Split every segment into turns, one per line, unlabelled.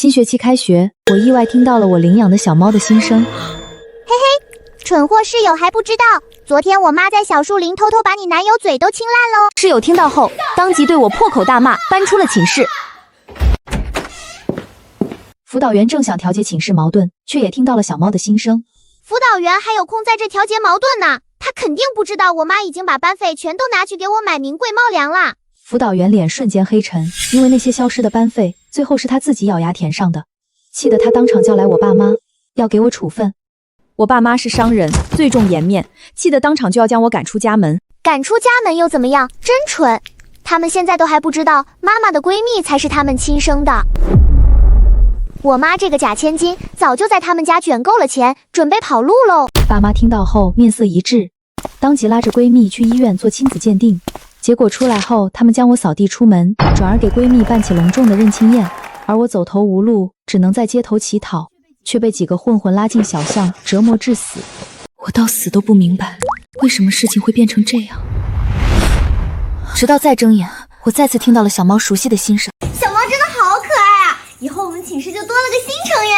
新学期开学，我意外听到了我领养的小猫的心声。嘿
嘿，蠢货室友还不知道，昨天我妈在小树林偷偷把你男友嘴都亲烂喽。
室友听到后，当即对我破口大骂，搬出了寝室。辅导员正想调解寝室矛盾，却也听到了小猫的心声。
辅导员还有空在这调解矛盾呢？他肯定不知道我妈已经把班费全都拿去给我买名贵猫粮啦。
辅导员脸瞬间黑沉，因为那些消失的班费，最后是他自己咬牙填上的，气得他当场叫来我爸妈，要给我处分。我爸妈是商人，最重颜面，气得当场就要将我赶出家门。
赶出家门又怎么样？真蠢！他们现在都还不知道，妈妈的闺蜜才是他们亲生的。我妈这个假千金，早就在他们家卷够了钱，准备跑路喽。
爸妈听到后面色一滞，当即拉着闺蜜去医院做亲子鉴定。结果出来后，他们将我扫地出门，转而给闺蜜办起隆重的认亲宴，而我走投无路，只能在街头乞讨，却被几个混混拉进小巷，折磨致死。我到死都不明白，为什么事情会变成这样。直到再睁眼，我再次听到了小猫熟悉的心声。
小猫真的好可爱啊！以后我们寝室就多了个新成员。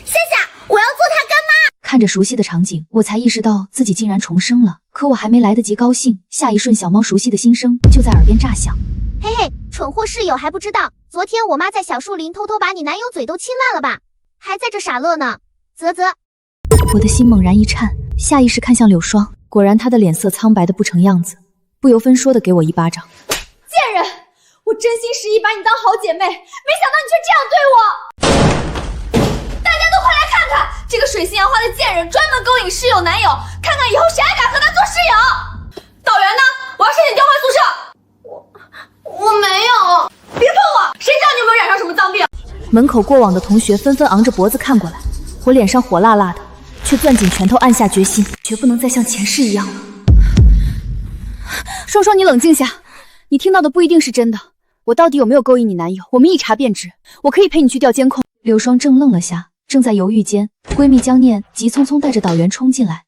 夏夏，我要做她干妈。
看着熟悉的场景，我才意识到自己竟然重生了。可我还没来得及高兴，下一瞬小猫熟悉的心声就在耳边炸响。
嘿嘿，蠢货室友还不知道，昨天我妈在小树林偷偷把你男友嘴都亲烂了吧？还在这傻乐呢。啧啧。
我的心猛然一颤，下意识看向柳霜，果然她的脸色苍白的不成样子，不由分说的给我一巴掌。
贱人！我真心实意把你当好姐妹，没想到你却这样对我！大家都快来看看，这个水性杨花的贱人专门勾引室友男友，看看以后谁还敢和他做室友！导员呢？我要申请调换宿舍。我没有，别碰我！谁知道你有没有染上什么脏病？
门口过往的同学纷纷昂着脖子看过来，我脸上火辣辣的，却攥紧拳头暗下决心，绝不能再像前世一样了。
双双，你冷静下，你听到的不一定是真的。我到底有没有勾引你男友，我们一查便知。我可以陪你去调监控。
柳霜正愣了下，正在犹豫间，闺蜜江念急匆匆带着导员冲进来。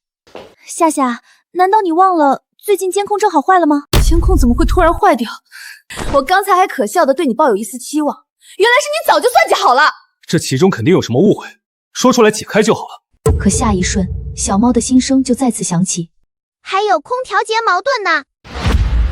夏夏，难道你忘了最近监控正好坏了吗？
监控怎么会突然坏掉？我刚才还可笑的对你抱有一丝期望，原来是你早就算计好了。
这其中肯定有什么误会，说出来解开就好了。
可下一瞬，小猫的心声就再次响起。
还有空调节矛盾呢。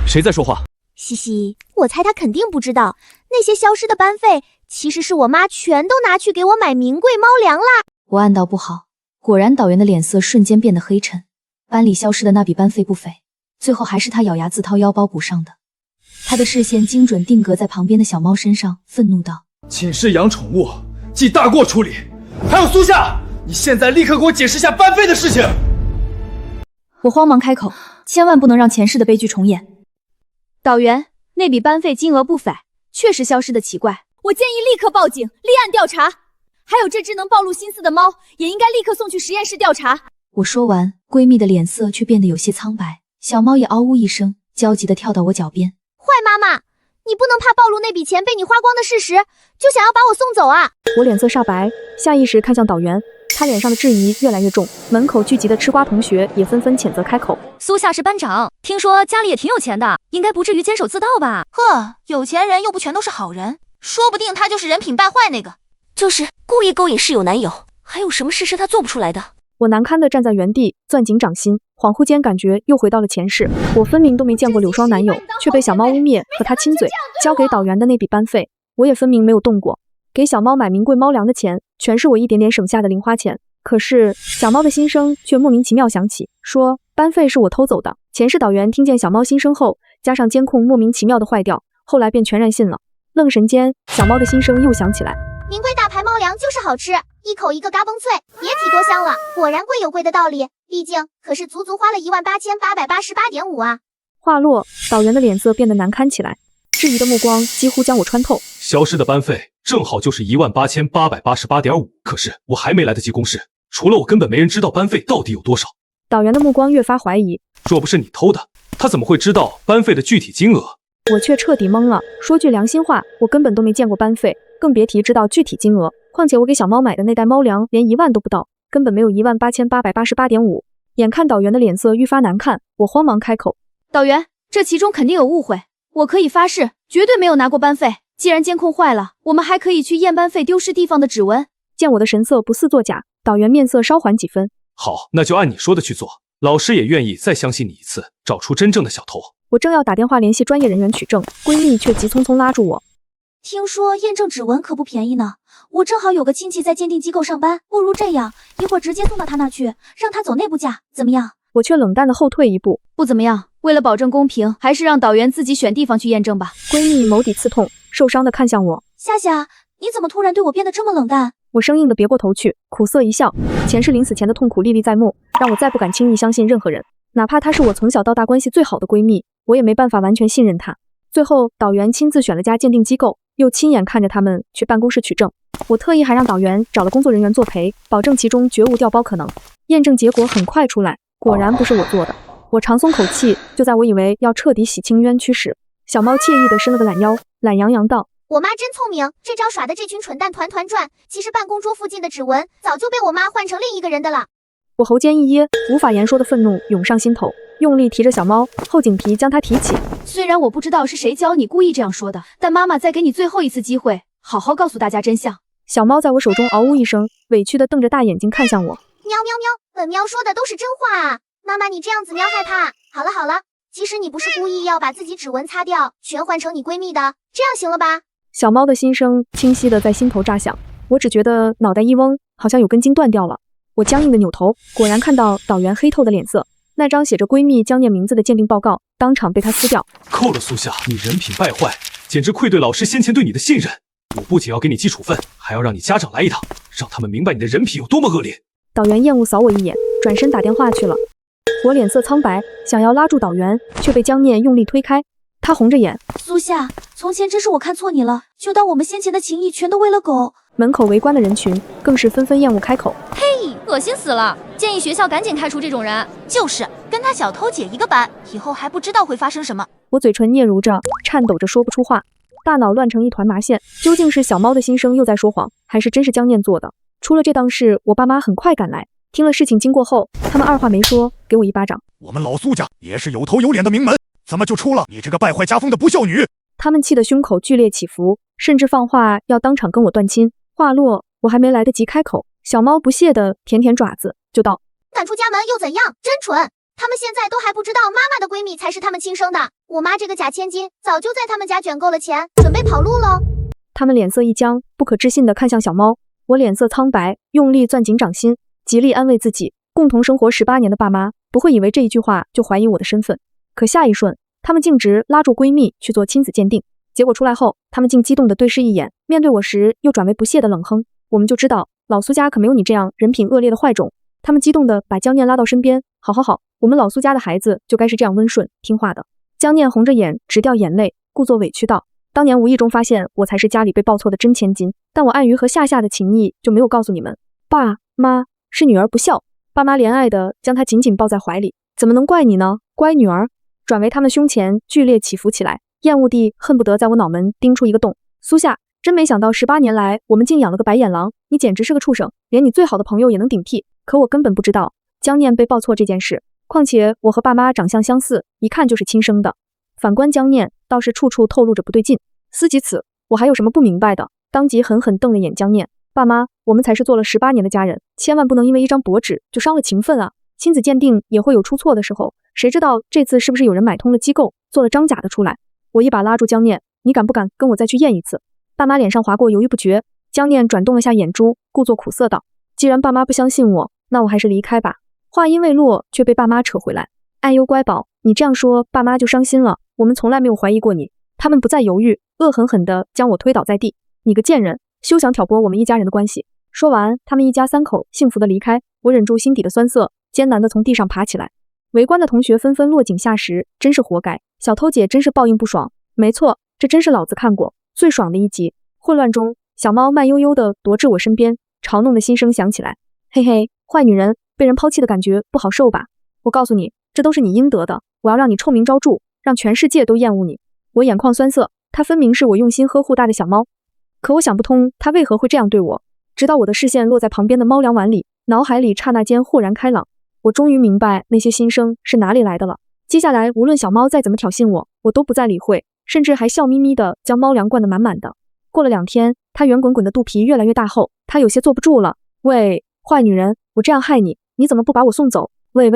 谁在说话？
嘻嘻，我猜他肯定不知道，那些消失的班费其实是我妈全都拿去给我买名贵猫粮啦。
我暗道不好，果然导员的脸色瞬间变得黑沉。班里消失的那笔班费不菲，最后还是他咬牙自掏腰包补上的。他的视线精准定格在旁边的小猫身上，愤怒道：
寝室养宠物，记大过处理。还有苏夏，你现在立刻给我解释下班费的事情。
我慌忙开口，千万不能让前世的悲剧重演。
导员，那笔班费金额不菲，确实消失的奇怪，我建议立刻报警，立案调查。还有这只能暴露心思的猫，也应该立刻送去实验室调查。
我说完，闺蜜的脸色却变得有些苍白，小猫也嗷呜一声，焦急地跳到我脚边。
坏妈妈，你不能怕暴露那笔钱被你花光的事实，就想要把我送走啊！
我脸色煞白，下意识看向导员，他脸上的质疑越来越重。门口聚集的吃瓜同学也纷纷谴责开口。
苏夏是班长，听说家里也挺有钱的，应该不至于监守自盗吧？
呵，有钱人又不全都是好人，说不定他就是人品败坏那个。
就是故意勾引室友男友，还有什么事是他做不出来的？
我难堪地站在原地，攥紧掌心，恍惚间感觉又回到了前世。我分明都没见过柳霜男友，却被小猫污蔑和他亲嘴。交给导员的那笔班费，我也分明没有动过。给小猫买名贵猫粮的钱，全是我一点点省下的零花钱。可是小猫的心声却莫名其妙响起，说班费是我偷走的。前世导员听见小猫心声后，加上监控莫名其妙的坏掉，后来便全然信了。愣神间，小猫的心声又响起来。
名贵大牌猫粮就是好吃，一口一个嘎嘣脆，别提多香了。果然贵有贵的道理，毕竟可是足足花了18888.5啊。
话落，导员的脸色变得难堪起来，质疑的目光几乎将我穿透。
消失的班费正好就是18888.5，可是我还没来得及公示，除了我根本没人知道班费到底有多少。
导员的目光越发怀疑，
若不是你偷的，他怎么会知道班费的具体金额？
我却彻底懵了。说句良心话，我根本都没见过班费，更别提知道具体金额。况且我给小猫买的那袋猫粮连1万都不到，根本没有18888.5。眼看导员的脸色愈发难看，我慌忙开口：
导员，这其中肯定有误会，我可以发誓，绝对没有拿过班费。既然监控坏了，我们还可以去验班费丢失地方的指纹。
见我的神色不似作假，导员面色稍缓几分。
好，那就按你说的去做，老师也愿意再相信你一次，找出真正的小偷。
我正要打电话联系专业人员取证，闺蜜却急匆匆拉住我。
听说验证指纹可不便宜呢，我正好有个亲戚在鉴定机构上班，不如这样，一会儿直接送到他那儿去，让他走内部价，怎么样？
我却冷淡的后退一步，
不怎么样，为了保证公平，还是让导员自己选地方去验证吧。
闺蜜眸底刺痛，受伤的看向我。
夏夏，你怎么突然对我变得这么冷淡？
我生硬的别过头去，苦涩一笑。前世临死前的痛苦历历在目，让我再不敢轻易相信任何人，哪怕她是我从小到大关系最好的闺蜜，我也没办法完全信任她。最后，导员亲自选了家鉴定机构，又亲眼看着他们去办公室取证。我特意还让导员找了工作人员作陪，保证其中绝无调包可能。验证结果很快出来，果然不是我做的。我长松口气，就在我以为要彻底洗清冤屈时，小猫惬意地伸了个懒腰，懒洋洋道：“
我妈真聪明，这招耍的这群蠢蛋团团转。其实办公桌附近的指纹早就被我妈换成另一个人的了。”
我喉间一噎，无法言说的愤怒涌上心头，用力提着小猫，后颈皮将它提起。
虽然我不知道是谁教你故意这样说的，但妈妈再给你最后一次机会，好好告诉大家真相。
小猫在我手中嗷呜一声，委屈地瞪着大眼睛看向我。
喵喵喵，本喵说的都是真话啊！妈妈你这样子喵害怕。好了好了，其实你不是故意要把自己指纹擦掉，全换成你闺蜜的，这样行了吧？
小猫的心声清晰地在心头炸响，我只觉得脑袋一嗡，好像有根筋断掉了。我僵硬地扭头，果然看到导员黑透的脸色，那张写着闺蜜江念名字的鉴定报告当场被他撕掉。
够了，苏夏，你人品败坏，简直愧对老师先前对你的信任。我不仅要给你记处分，还要让你家长来一趟，让他们明白你的人品有多么恶劣。
导员厌恶扫我一眼，转身打电话去了。我脸色苍白，想要拉住导员，却被江念用力推开。他红着眼：“
苏夏，从前真是我看错你了，就当我们先前的情谊全都为了狗。”
门口围观的人群更是纷纷厌恶开口：“
嘿，恶心死了！建议学校赶紧开除这种人。”
就是跟他小偷姐一个班，以后还不知道会发生什么。
我嘴唇嗫嚅着，颤抖着说不出话，大脑乱成一团麻线。究竟是小猫的心声又在说谎，还是真是江念做的？出了这档事，我爸妈很快赶来。听了事情经过后，他们二话没说，给我一巴掌。
我们老苏家也是有头有脸的名门，怎么就出了你这个败坏家风的不孝女？
他们气得胸口剧烈起伏，甚至放话要当场跟我断亲。话落，我还没来得及开口，小猫不屑地舔舔爪子，就道：“
赶出家门又怎样？真蠢！他们现在都还不知道妈妈的闺蜜才是他们亲生的。我妈这个假千金早就在他们家卷够了钱，准备跑路喽。”
他们脸色一僵，不可置信地看向小猫。我脸色苍白，用力攥紧掌心，极力安慰自己，共同生活18年的爸妈不会以为这一句话就怀疑我的身份。可下一瞬，他们径直拉住闺蜜去做亲子鉴定，结果出来后，他们竟激动地对视一眼，面对我时又转为不屑的冷哼。我们就知道老苏家可没有你这样人品恶劣的坏种。他们激动地把江念拉到身边，好，我们老苏家的孩子就该是这样温顺听话的。江念红着眼直掉眼泪，故作委屈道：“当年无意中发现我才是家里被抱错的真千金，但我碍于和夏夏的情谊，就没有告诉你们。爸妈，是女儿不孝。”爸妈怜爱地将她紧紧抱在怀里，怎么能怪你呢？乖女儿。转为他们胸前剧烈起伏起来，厌恶地恨不得在我脑门钉出一个洞。苏夏，真没想到18年来我们竟养了个白眼狼，你简直是个畜生，连你最好的朋友也能顶替。可我根本不知道江念被抱错这件事，况且我和爸妈长相相似，一看就是亲生的。反观江念，倒是处处透露着不对劲。思及此，我还有什么不明白的？当即狠狠瞪了眼江念。爸妈，我们才是做了18年的家人，千万不能因为一张薄纸就伤了情分啊！亲子鉴定也会有出错的时候，谁知道这次是不是有人买通了机构，做了张假的出来？我一把拉住江念，你敢不敢跟我再去验一次？爸妈脸上划过犹豫不决，江念转动了下眼珠，故作苦涩道：“既然爸妈不相信我，那我还是离开吧。”话音未落，却被爸妈扯回来。哎呦乖宝，你这样说爸妈就伤心了，我们从来没有怀疑过你。他们不再犹豫，恶狠狠地将我推倒在地。你个贱人，休想挑拨我们一家人的关系。说完，他们一家3口幸福地离开。我忍住心底的酸涩，艰难地从地上爬起来。围观的同学纷纷落井下石，真是活该，小偷姐真是报应不爽。没错，这真是老子看过最爽的一集。混乱中，小猫慢悠悠地踱至我身边，嘲弄的心声响起来：“嘿嘿，坏女人，被人抛弃的感觉不好受吧？我告诉你，这都是你应得的，我要让你臭名昭著，让全世界都厌恶你。”我眼眶酸涩，它分明是我用心呵护大的小猫，可我想不通它为何会这样对我。直到我的视线落在旁边的猫粮碗里，脑海里刹那间豁然开朗，我终于明白那些心声是哪里来的了。接下来无论小猫再怎么挑衅我，我都不再理会，甚至还笑眯眯的将猫粮灌得满满的。过了2天，他圆滚滚的肚皮越来越大后，他有些坐不住了。喂，坏女人，我这样害你，你怎么不把我送走？喂，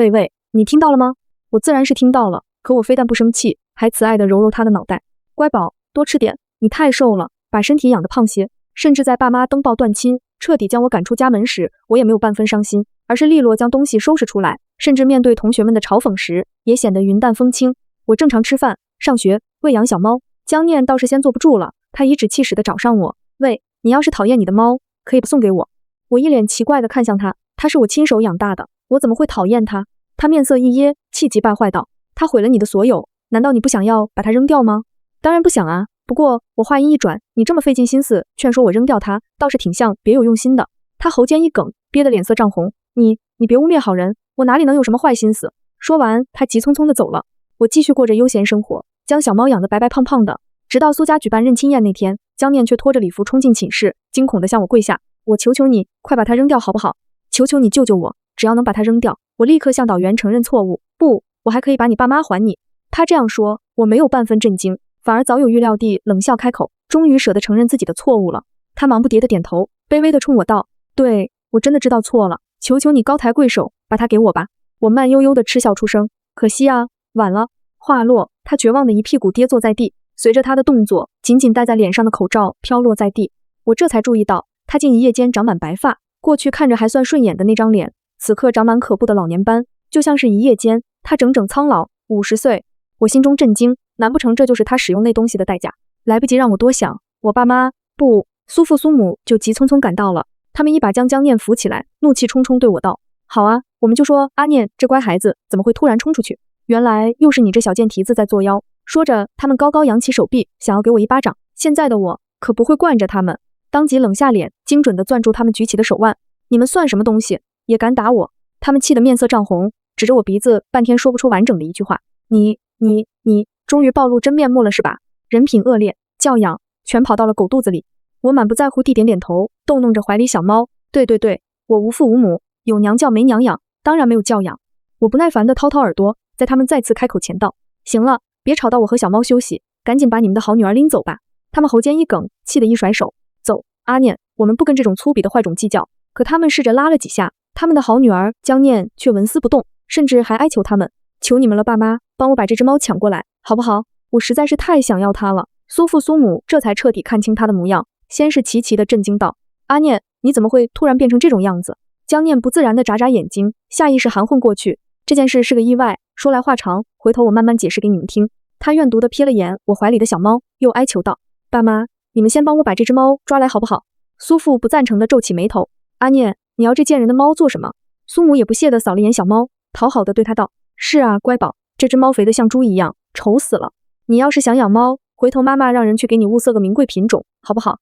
你听到了吗？我自然是听到了，可我非但不生气，还慈爱的揉揉他的脑袋。乖宝，多吃点，你太瘦了，把身体养得胖些。甚至在爸妈登报断亲，彻底将我赶出家门时，我也没有半分伤心，而是利落将东西收拾出来，甚至面对同学们的嘲讽时，也显得云淡风轻。我正常吃饭、上学、喂养小猫，江念倒是先坐不住了，他颐指气使的找上我。喂，你要是讨厌你的猫，可以送给我。我一脸奇怪的看向他，他是我亲手养大的，我怎么会讨厌他？他面色一噎，气急败坏道：他毁了你的所有，难道你不想要把它扔掉吗？当然不想啊，不过我话音一转，你这么费尽心思劝说我扔掉它，倒是挺像别有用心的。他喉间一梗，憋得脸色涨红。你别污蔑好人，我哪里能有什么坏心思？说完，他急匆匆的走了。我继续过着悠闲生活，将小猫养得白白胖胖的。直到苏家举办认亲宴那天，江念却拖着礼服冲进寝室，惊恐地向我跪下：我求求你，快把它扔掉好不好？求求你救救我，只要能把它扔掉，我立刻向导员承认错误。不，我还可以把你爸妈还你。他这样说，我没有半分震惊，反而早有预料地冷笑开口，终于舍得承认自己的错误了。他忙不迭地点头，卑微地冲我道：对，我真的知道错了，求求你高抬贵手，把它给我吧。我慢悠悠地嗤笑出声，可惜啊，晚了。话落，他绝望的一屁股跌坐在地，随着他的动作，紧紧戴在脸上的口罩飘落在地。我这才注意到，他竟一夜间长满白发，过去看着还算顺眼的那张脸，此刻长满可怖的老年斑，就像是一夜间，他整整苍老50岁。我心中震惊，难不成这就是他使用那东西的代价？来不及让我多想，我爸妈不，苏父苏母就急匆匆赶到了。他们一把将江念扶起来，怒气冲冲对我道：好啊，我们就说阿念这乖孩子怎么会突然冲出去？原来又是你这小贱蹄子在作妖。说着，他们高高扬起手臂，想要给我一巴掌。现在的我可不会惯着他们，当即冷下脸，精准地攥住他们举起的手腕。你们算什么东西，也敢打我？他们气得面色涨红，指着我鼻子，半天说不出完整的一句话。你终于暴露真面目了是吧？人品恶劣，教养全跑到了狗肚子里。我满不在乎地点点头，逗弄着怀里小猫。对，我无父无母，有娘教没娘养，当然没有教养。我不耐烦地掏掏耳朵，在他们再次开口前道：行了，别吵到我和小猫休息，赶紧把你们的好女儿拎走吧。他们喉间一梗，气得一甩手：走，阿念，我们不跟这种粗鄙的坏种计较。可他们试着拉了几下，他们的好女儿江念却纹丝不动，甚至还哀求他们：求你们了，爸妈，帮我把这只猫抢过来，好不好？我实在是太想要它了。苏父苏母这才彻底看清他的模样，先是齐齐的震惊道：阿念，你怎么会突然变成这种样子？江念不自然的眨眨眼睛，下意识含混过去。这件事是个意外，说来话长，回头我慢慢解释给你们听。他怨毒的瞥了眼我怀里的小猫，又哀求道：爸妈，你们先帮我把这只猫抓来好不好？苏父不赞成的皱起眉头：阿念，你要这贱人的猫做什么？苏母也不屑的扫了眼小猫，讨好的对他道：是啊，乖宝，这只猫肥得像猪一样，丑死了。你要是想养猫，回头妈妈让人去给你物色个名贵品种，好不好？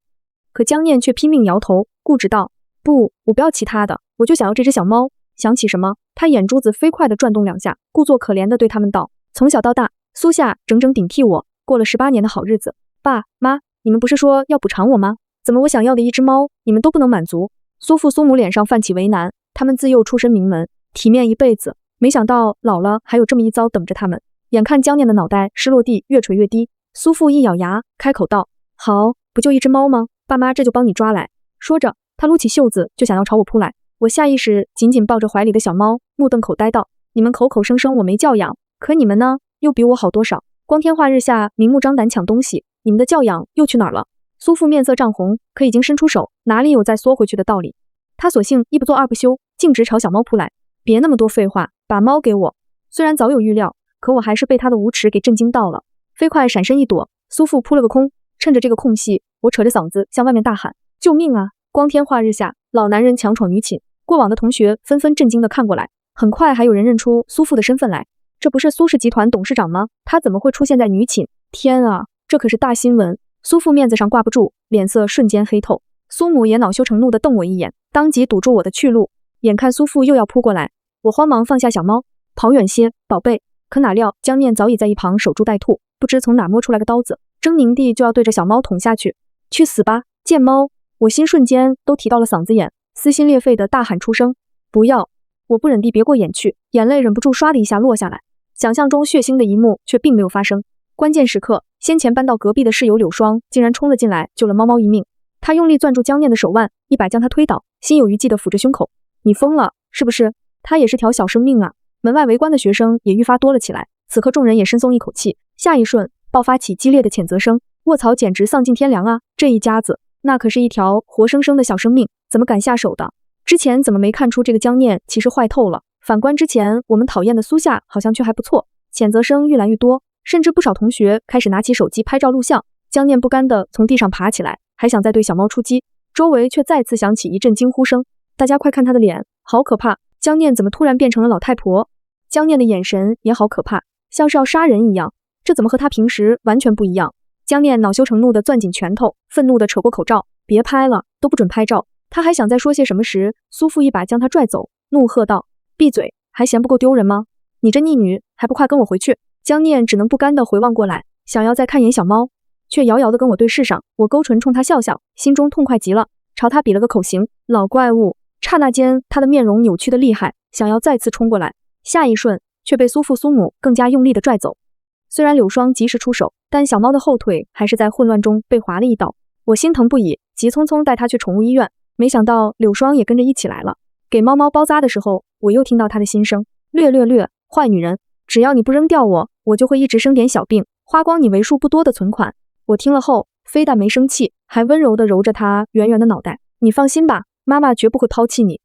可江念却拼命摇头，固执道：不，我不要其他的，我就想要这只小猫。想起什么，他眼珠子飞快地转动2下，故作可怜地对他们道：从小到大，苏夏整整顶替我，过了18年的好日子。爸妈，你们不是说要补偿我吗？怎么我想要的一只猫，你们都不能满足？苏父苏母脸上泛起为难，他们自幼出身名门，体面一辈子，没想到老了还有这么一遭等着他们。眼看江念的脑袋湿落地越垂越低，苏父一咬牙，开口道：好，不就一只猫吗？爸妈这就帮你抓来。说着，他撸起袖子就想要朝我扑来。我下意识紧紧抱着怀里的小猫，目瞪口呆道：你们口口声声我没教养，可你们呢，又比我好多少？光天化日下明目张胆抢东西，你们的教养又去哪儿了？苏父面色涨红，可已经伸出手，哪里有再缩回去的道理？他索性一不做二不休，径直朝小猫扑来。别那么多废话，把猫给我。虽然早有预料，可我还是被他的无耻给震惊到了，飞快闪身一躲，苏父扑了个空。趁着这个空隙，我扯着嗓子向外面大喊：救命啊！光天化日下，老男人强闯女寝。过往的同学纷纷震惊地看过来，很快还有人认出苏父的身份来。这不是苏氏集团董事长吗？他怎么会出现在女寝？天啊，这可是大新闻！苏父面子上挂不住，脸色瞬间黑透。苏母也恼羞成怒地瞪我一眼，当即堵住我的去路。眼看苏父又要扑过来，我慌忙放下小猫，跑远些，宝贝。可哪料江念早已在一旁守株待兔，不知从哪摸出来个刀子，狰狞地就要对着小猫捅下去。去死吧，贱猫！我心瞬间都提到了嗓子眼，撕心裂肺地大喊出声：不要！我不忍地别过眼去，眼泪忍不住唰的一下落下来。想象中血腥的一幕却并没有发生。关键时刻，先前搬到隔壁的室友柳霜竟然冲了进来，救了猫猫一命。他用力攥住江念的手腕，一把将他推倒，心有余悸地抚着胸口。你疯了是不是？他也是条小生命啊！门外围观的学生也愈发多了起来。此刻众人也深松一口气，下一瞬爆发起激烈的谴责声。卧槽，简直丧尽天良啊！这一家子，那可是一条活生生的小生命，怎么敢下手的？之前怎么没看出这个江念其实坏透了？反观之前我们讨厌的苏夏，好像却还不错。谴责声愈来愈多，甚至不少同学开始拿起手机拍照录像。江念不甘地从地上爬起来，还想再对小猫出击，周围却再次响起一阵惊呼声。大家快看他的脸，好可怕！江念怎么突然变成了老太婆？江念的眼神也好可怕，像是要杀人一样，这怎么和他平时完全不一样？江念恼羞成怒地攥紧拳头，愤怒地扯过口罩，别拍了，都不准拍照。他还想再说些什么时，苏父一把将他拽走，怒喝道：闭嘴，还嫌不够丢人吗？你这逆女，还不快跟我回去！江念只能不甘地回望过来，想要再看眼小猫，却遥遥地跟我对视上。我勾唇冲他笑笑，心中痛快极了，朝他比了个口型。老怪物！刹那间，他的面容扭曲得厉害，想要再次冲过来，下一瞬却被苏父苏母更加用力地拽走。虽然柳霜及时出手，但小猫的后腿还是在混乱中被划了一刀。我心疼不已，急匆匆带它去宠物医院。没想到柳霜也跟着一起来了。给猫猫包扎的时候，我又听到它的心声：略，坏女人，只要你不扔掉我，我就会一直生点小病，花光你为数不多的存款。我听了后，非但没生气，还温柔地揉着它圆圆的脑袋。你放心吧，妈妈绝不会抛弃你。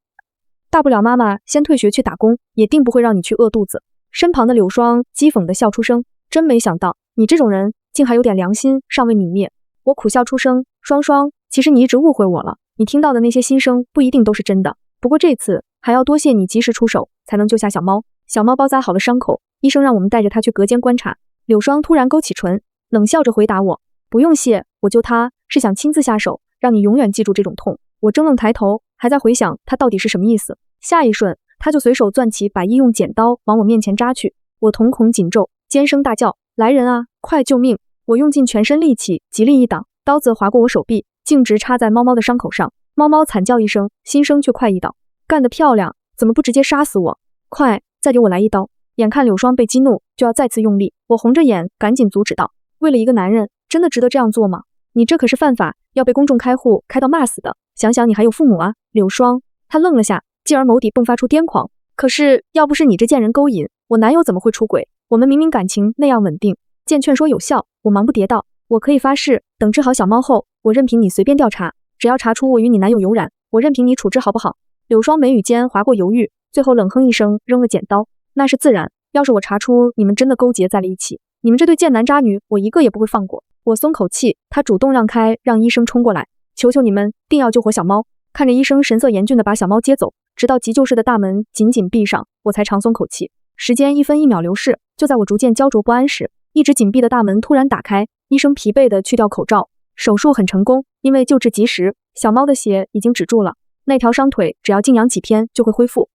大不了妈妈先退学去打工，也定不会让你去饿肚子。身旁的柳霜讥讽地笑出声，真没想到你这种人竟还有点良心，尚未泯灭。我苦笑出声，双双，其实你一直误会我了，你听到的那些心声不一定都是真的。不过这次还要多谢你及时出手，才能救下小猫。小猫包扎好了伤口，医生让我们带着它去隔间观察。柳霜突然勾起唇，冷笑着回答我：不用谢，我救它是想亲自下手，让你永远记住这种痛。我怔愣抬头，还在回想他到底是什么意思。下一瞬，他就随手攥起把医用剪刀往我面前扎去。我瞳孔紧皱，尖声大叫：来人啊，快救命！我用尽全身力气，极力一挡，刀子划过我手臂，径直插在猫猫的伤口上。猫猫惨叫一声，心声却快意道：干得漂亮，怎么不直接杀死我？快，再给我来一刀！眼看柳霜被激怒，就要再次用力，我红着眼赶紧阻止道：为了一个男人，真的值得这样做吗？你这可是犯法，要被公众开户开到骂死的。想想你还有父母啊，柳霜。他愣了下，继而眸底迸发出癫狂。可是要不是你这贱人勾引，我男友怎么会出轨？我们明明感情那样稳定。见劝说有效，我忙不迭道：我可以发誓，等治好小猫后，我任凭你随便调查，只要查出我与你男友有染，我任凭你处置好不好？柳霜眉宇间划过犹豫，最后冷哼一声，扔了剪刀。那是自然，要是我查出你们真的勾结在了一起，你们这对贱男渣女，我一个也不会放过。我松口气，他主动让开，让医生冲过来。求求你们，定要救活小猫！看着医生神色严峻地把小猫接走，直到急救室的大门紧紧闭上，我才长松口气。时间一分一秒流逝，就在我逐渐焦灼不安时，一直紧闭的大门突然打开，医生疲惫地去掉口罩。手术很成功，因为救治及时，小猫的血已经止住了，那条伤腿只要静养几天就会恢复。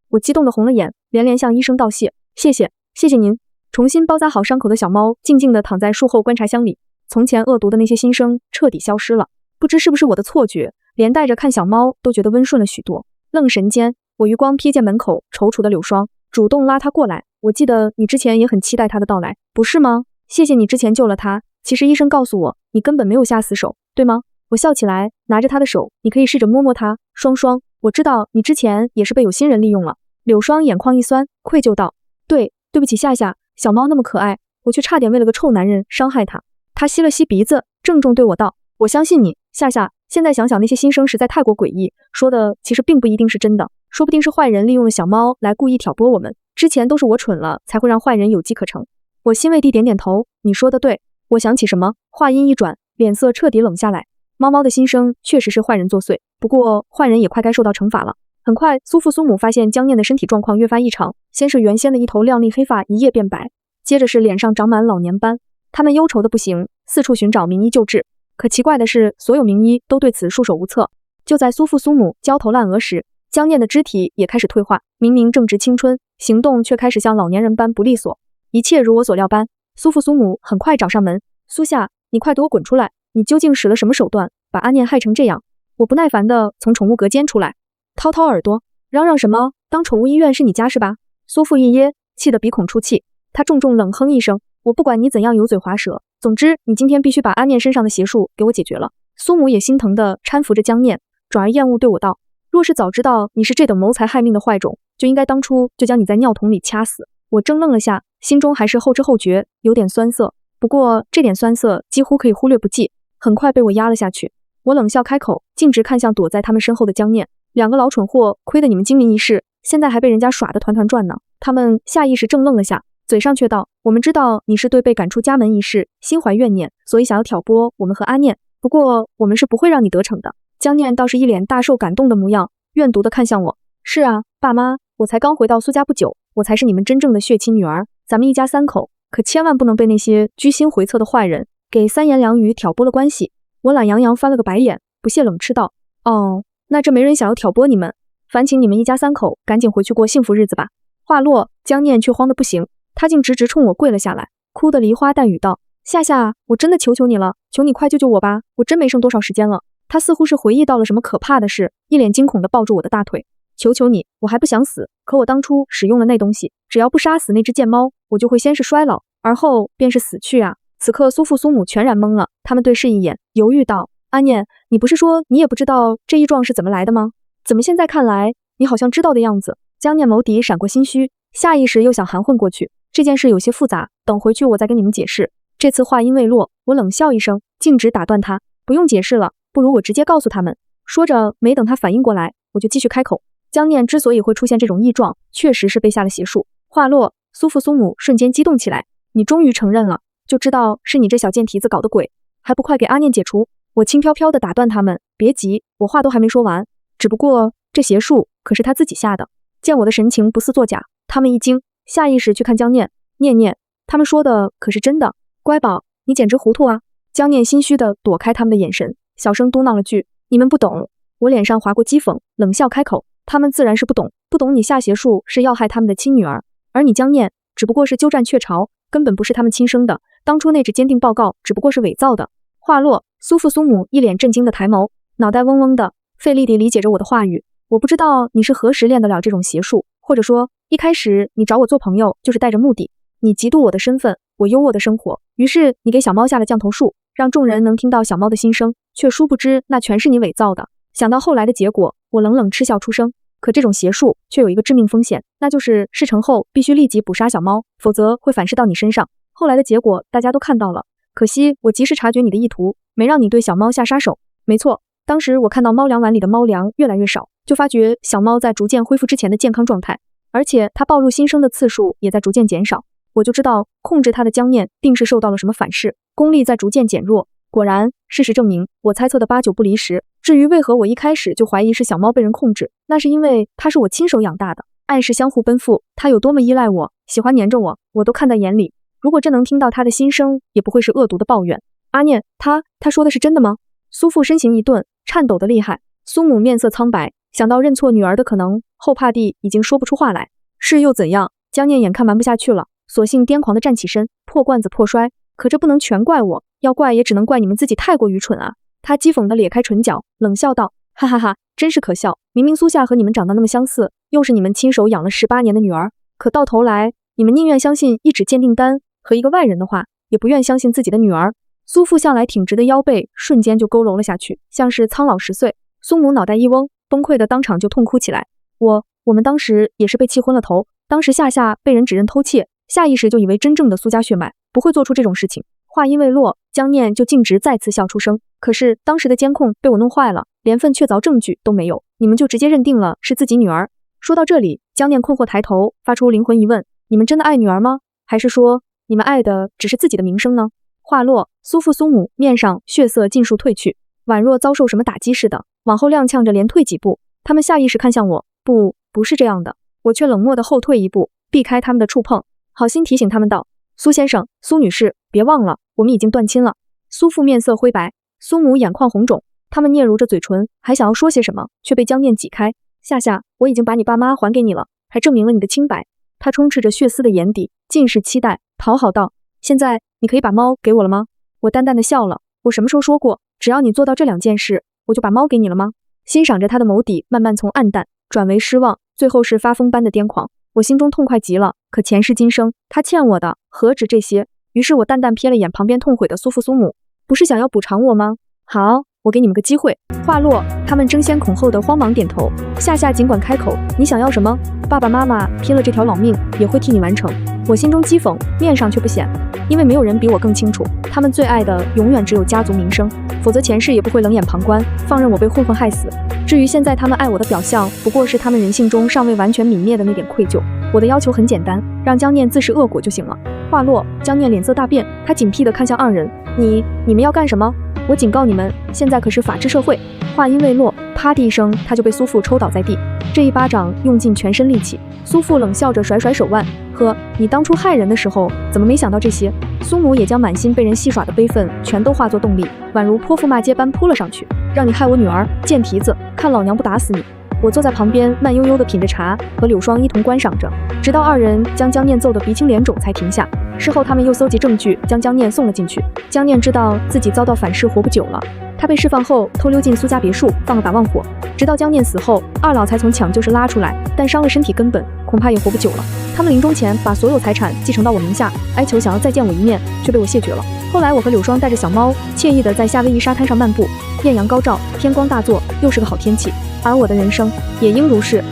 我激动得红了眼，连连向医生道谢：谢谢您。重新包扎好伤口的小猫静静地躺在术后观察箱里，从前恶毒的那些心声彻底消失了。不知是不是我的错觉，连带着看小猫都觉得温顺了许多。愣神间，我余光瞥见门口踌躇的柳霜，主动拉他过来。我记得你之前也很期待他的到来，不是吗？谢谢你之前救了他。其实医生告诉我，你根本没有下死手，对吗？我笑起来，拿着他的手，你可以试着摸摸他。双双，我知道你之前也是被有心人利用了。柳霜眼眶一酸，愧疚道：对不起夏夏，小猫那么可爱，我却差点为了个臭男人伤害他。他吸了吸鼻子，郑重对我道：我相信你，夏夏。现在想想那些心声实在太过诡异，说的其实并不一定是真的，说不定是坏人利用了小猫来故意挑拨我们。之前都是我蠢了，才会让坏人有机可乘。我欣慰地点点头，你说的对。我想起什么，话音一转，脸色彻底冷下来。猫猫的心声确实是坏人作祟，不过坏人也快该受到惩罚了。很快，苏父苏母发现江念的身体状况越发异常，先是原先的一头亮丽黑发一夜变白，接着是脸上长满老年斑。他们忧愁的不行，四处寻找名医救治。可奇怪的是，所有名医都对此束手无策。就在苏父苏母焦头烂额时，江念的肢体也开始退化，明明正值青春，行动却开始像老年人般不利索。一切如我所料般，苏父苏母很快找上门。苏夏，你快给我滚出来！你究竟使了什么手段，把阿念害成这样？我不耐烦地从宠物隔间出来，掏掏耳朵，嚷嚷什么？当宠物医院是你家是吧？苏父一噎，气得鼻孔出气。他重重冷哼一声，我不管你怎样油嘴滑舌，总之，你今天必须把阿念身上的邪术给我解决了。苏母也心疼地搀扶着江念，转而厌恶对我道：若是早知道你是这等谋财害命的坏种，就应该当初就将你在尿桶里掐死。我怔愣了下，心中还是后知后觉，有点酸涩。不过这点酸涩几乎可以忽略不计，很快被我压了下去。我冷笑开口，径直看向躲在他们身后的江念。两个老蠢货，亏得你们精明一世，现在还被人家耍得团团转呢。他们下意识怔愣了下，嘴上却道：我们知道你是对被赶出家门一事心怀怨念，所以想要挑拨我们和阿念，不过我们是不会让你得逞的。江念倒是一脸大受感动的模样，怨毒地看向我。是啊，爸妈，我才刚回到苏家不久，我才是你们真正的血亲女儿，咱们一家三口可千万不能被那些居心叵测的坏人给三言两语挑拨了关系。我懒洋洋翻了个白眼，不屑冷斥道：哦，那这没人想要挑拨你们，烦请你们一家三口赶紧回去过幸福日子吧。话落，江念却慌得不行，他竟直冲我跪了下来，哭得梨花带雨道：夏夏，我真的求求你了，求你快救救我吧，我真没剩多少时间了。他似乎是回忆到了什么可怕的事，一脸惊恐地抱住我的大腿。求求你，我还不想死，可我当初使用了那东西，只要不杀死那只贱猫，我就会先是衰老，而后便是死去啊。此刻苏父苏母全然懵了，他们对视一眼，犹豫道：阿念，你不是说你也不知道这一状是怎么来的吗？怎么现在看来你好像知道的样子？江念眸底闪过心虚，下意识又想含混过去。这件事有些复杂，等回去我再跟你们解释。这次话音未落，我冷笑一声，径直打断他：不用解释了，不如我直接告诉他们。说着，没等他反应过来，我就继续开口。江念之所以会出现这种异状，确实是被下了邪术。话落，苏父苏母瞬间激动起来：你终于承认了，就知道是你这小贱蹄子搞的鬼，还不快给阿念解除？我轻飘飘地打断他们：别急，我话都还没说完，只不过这邪术可是他自己下的。见我的神情不似作假，他们一惊，下意识去看江念。念念，他们说的可是真的？乖宝，你简直糊涂啊！江念心虚地躲开他们的眼神，小声嘟囔了句：你们不懂。我脸上划过讥讽，冷笑开口：他们自然是不懂，不懂你下邪术是要害他们的亲女儿，而你江念只不过是鸠占鹊巢，根本不是他们亲生的，当初那纸鉴定报告只不过是伪造的。话落，苏父苏母一脸震惊的抬眸，脑袋嗡嗡的，费力地理解着我的话语。我不知道你是何时练得了这种邪术，或者说一开始你找我做朋友就是带着目的，你嫉妒我的身份，我优渥的生活，于是你给小猫下了降头术，让众人能听到小猫的心声，却殊不知那全是你伪造的。想到后来的结果，我冷冷嗤笑出声。可这种邪术却有一个致命风险，那就是事成后必须立即捕杀小猫，否则会反噬到你身上。后来的结果大家都看到了，可惜我及时察觉你的意图，没让你对小猫下杀手。没错，当时我看到猫粮碗里的猫粮越来越少，就发觉小猫在逐渐恢复之前的健康状态，而且它暴露新生的次数也在逐渐减少，我就知道控制它的江念定是受到了什么反噬，功力在逐渐减弱。果然，事实证明我猜测的8、9不离十。至于为何我一开始就怀疑是小猫被人控制，那是因为它是我亲手养大的，爱是相互奔赴，它有多么依赖我，喜欢黏着我，我都看在眼里。如果真能听到它的心声，也不会是恶毒的抱怨。阿念，他说的是真的吗？苏父身形一顿，颤抖得厉害。苏母面色苍白，想到认错女儿的可能，后怕地已经说不出话来。是又怎样？江念眼看瞒不下去了，索性癫狂地站起身，破罐子破摔。可这不能全怪我，要怪也只能怪你们自己太过愚蠢啊！他讥讽地咧开唇角，冷笑道：哈哈哈，真是可笑！明明苏夏和你们长得那么相似，又是你们亲手养了18年的女儿，可到头来，你们宁愿相信一纸鉴定单和一个外人的话，也不愿相信自己的女儿。苏父向来挺直的腰背瞬间就佝偻了下去，像是苍老10岁。苏母脑袋一嗡，崩溃的当场就痛哭起来。我们当时也是被气昏了头，当时夏夏被人指认偷窃，下意识就以为真正的苏家血脉不会做出这种事情。话音未落，江念就径直再次笑出声。可是当时的监控被我弄坏了，连份确凿证据都没有，你们就直接认定了是自己女儿。说到这里，江念困惑抬头，发出灵魂疑问：你们真的爱女儿吗？还是说你们爱的只是自己的名声呢？话落，苏父苏母面上血色尽数褪去，宛若遭受什么打击似的，往后踉跄着连退几步。他们下意识看向我，不是这样的。我却冷漠地后退一步，避开他们的触碰，好心提醒他们道：苏先生，苏女士，别忘了我们已经断亲了。苏父面色灰白，苏母眼眶红肿，他们嗫嚅着嘴唇，还想要说些什么，却被江念挤开。夏夏，我已经把你爸妈还给你了，还证明了你的清白。他充斥着血丝的眼底尽是期待，讨好道：现在你可以把猫给我了吗？我淡淡的笑了，我什么时候说过只要你做到这2件事，我就把猫给你了吗？欣赏着他的眸底慢慢从暗淡转为失望，最后是发疯般的癫狂。我心中痛快极了，可前世今生他欠我的何止这些？于是我淡淡瞥了眼旁边痛悔的苏父苏母，不是想要补偿我吗？好，我给你们个机会。话落，他们争先恐后的慌忙点头。夏夏尽管开口，你想要什么？爸爸妈妈拼了这条老命也会替你完成。我心中讥讽，面上却不显，因为没有人比我更清楚，他们最爱的永远只有家族名声，否则前世也不会冷眼旁观，放任我被混混害死。至于现在他们爱我的表象，不过是他们人性中尚未完全泯灭的那点愧疚。我的要求很简单，让江念自食恶果就行了。话落，江念脸色大变，他警惕地看向二人，你们要干什么？我警告你们，现在可是法治社会。话音未落，啪的一声，他就被苏父抽倒在地。这一巴掌用尽全身力气，苏父冷笑着甩甩手腕，呵，你当初害人的时候怎么没想到这些？苏母也将满心被人戏耍的悲愤全都化作动力，宛如泼妇骂街般扑了上去。让你害我女儿，贱蹄子，看老娘不打死你！我坐在旁边慢悠悠地品着茶，和柳霜一同观赏着，直到二人将江念揍得鼻青脸肿才停下。事后他们又搜集证据，将江念送了进去。江念知道自己遭到反噬，活不久了。他被释放后，偷溜进苏家别墅，放了把万火，直到江念死后，二老才从抢救室拉出来，但伤了身体，根本恐怕也活不久了。他们临终前把所有财产继承到我名下，哀求想要再见我一面，却被我谢绝了。后来我和柳霜带着小猫，惬意地在夏威夷沙滩上漫步，艳阳高照，天光大作，又是个好天气。而我的人生也应如是。